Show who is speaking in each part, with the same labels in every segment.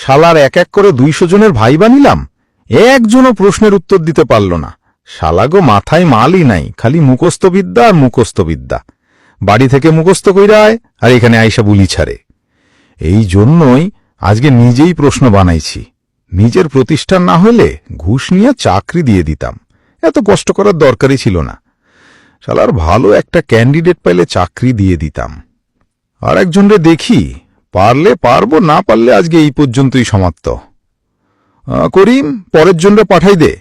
Speaker 1: শালার এক এক করে 200 জনের ভাইবা নিলাম, একজনও প্রশ্নের উত্তর দিতে পারল না। শালাগো মাথায় মালই নাই, খালি মুখস্থবিদ্যা আর মুখস্থবিদ্যা। বাড়ি থেকে মুখস্থ কইরায় আর এখানে আইসা বুলি ছাড়ে। এই জন্যই আজকে নিজেই প্রশ্ন বানাইছি। নিজের প্রতিষ্ঠান না হলে ঘুষ নিয়ে চাকরি দিয়ে দিতাম, এত কষ্ট করার দরকারই ছিল না। শালার ভালো একটা ক্যান্ডিডেট পাইলে চাকরি দিয়ে দিতাম। আর একজনরে দেখি, পারলে পারবো, না পারলে আজকে এই পর্যন্তই সমাপ্ত। করিম, পরের জনরে পাঠাই দে।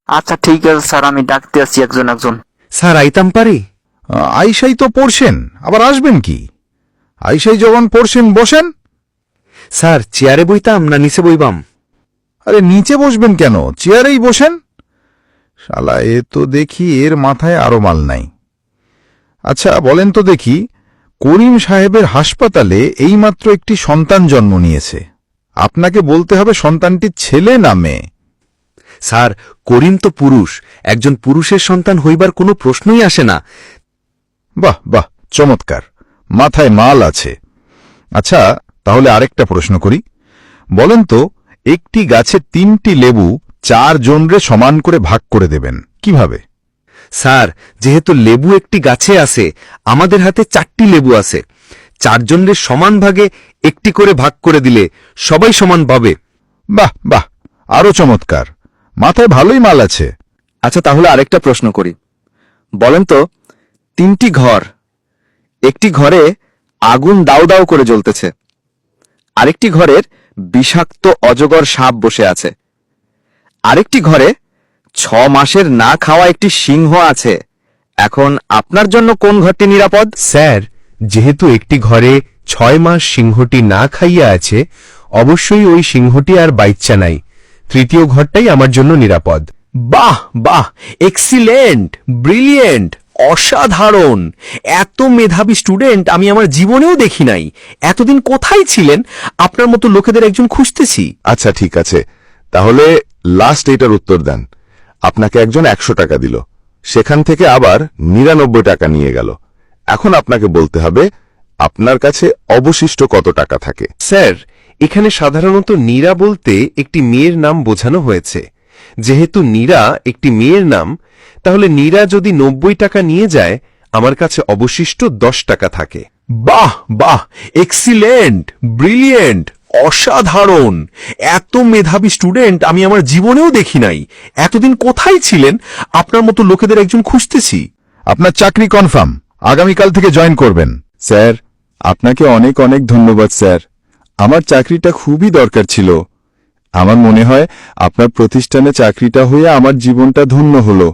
Speaker 2: আচ্ছা ঠিক আছে স্যার, আমি ডাকতে আসছি একজন একজন।
Speaker 3: স্যার আইতাম পারি?
Speaker 1: আইসাই তো পড়ছেন, আবার আসবেন কি? আইসাই যখন পড়ছেন বসেন।
Speaker 3: স্যার চেয়ারে বইতাম না নিচে বইবাম?
Speaker 1: আরে নিচে বসবেন কেন, চেয়ারেই বসেন। শালা এ তো দেখি এর মাথায় আরো মাল নাই। আচ্ছা বলেন তো দেখি, করিম সাহেবের হাসপাতালে এইমাত্র একটি সন্তান জন্ম নিয়েছে। আপনাকে বলতে হবে সন্তানটি ছেলে না মেয়ে।
Speaker 3: স্যার করিম তো পুরুষ, একজন পুরুষের সন্তান হইবার কোনো প্রশ্নই আসে না।
Speaker 1: বাহ বাহ, চমৎকার, মাথায় মাল আছে। আচ্ছা তাহলে আরেকটা প্রশ্ন করি। বলেন তো, একটি গাছে 3টি লেবু 4 জনরে সমান করে ভাগ করে দেবেন কিভাবে?
Speaker 3: স্যার যেহেতু লেবু একটি গাছে আছে, আমাদের হাতে 4টি লেবু আছে। 4 জনের সমান ভাগে একটি করে ভাগ করে দিলে সবাই সমান পাবে।
Speaker 1: বাহ বাহ, আরো চমৎকার, মাথায় ভালোই মাল আছে।
Speaker 2: আচ্ছা তাহলে আরেকটা প্রশ্ন করি। বলেন তো, 3টি ঘর, একটি ঘরে আগুন দাউ দাউ করে জ্বলতেছে, আরেকটি ঘরের বিষাক্ত অজগর সাপ বসে আছে, আরেকটি ঘরে 6 মাসের না খাওয়া একটি সিংহ আছে। এখন আপনার জন্য কোন ঘরটি নিরাপদ?
Speaker 4: স্যার যেহেতু একটি ঘরে 6 মাস সিংহটি না খাইয়া আছে, অবশ্যই ওই সিংহটি আর বাইচ্চা নাই। তৃতীয় ঘরটাই আমার জন্য নিরাপদ।
Speaker 3: বাহ বাহ, এক্সিলেন্ট, ব্রিলিয়েন্ট, অসাধারণ! এত মেধাবী স্টুডেন্ট আমি আমার জীবনেও দেখি নাই। এতদিন কোথায় ছিলেন? আপনার মতো লোকেদের একজন খুঁজতেছি।
Speaker 5: আচ্ছা ঠিক আছে, তাহলে লাস্ট এটার উত্তর দেন। আপনাকে একজন 100 টাকা দিল, সেখান থেকে আবার 99 টাকা নিয়ে গেল। এখন আপনাকে বলতে হবে আপনার কাছে অবশিষ্ট কত টাকা থাকে।
Speaker 4: স্যার এখানে সাধারণত নীরা বলতে একটি মেয়ের নাম বোঝানো হয়েছে। যেহেতু নীরা একটি মেয়ের নাম, তাহলে নীরা যদি 90 টাকা নিয়ে যায়, আমার কাছে অবশিষ্ট 10 টাকা থাকে।
Speaker 3: বাহ বাহ, এক্সিলেন্ট, ব্রিলিয়েন্ট, অসাধারণ! এত মেধাবী স্টুডেন্ট আমি আমার জীবনেও দেখি নাই। এতদিন কোথায় ছিলেন? আপনার মতো লোকেদের একজন খুঁজতেছি।
Speaker 1: আপনার চাকরি কনফার্ম, আগামীকাল থেকে জয়েন করবেন।
Speaker 5: স্যার আপনাকে অনেক অনেক ধন্যবাদ স্যার, আমার চাকরিটা খুবই দরকার ছিল। আমার মনে হয় আপনার প্রতিষ্ঠানে চাকরিটা হয়ে আমার জীবনটা ধন্য হলো।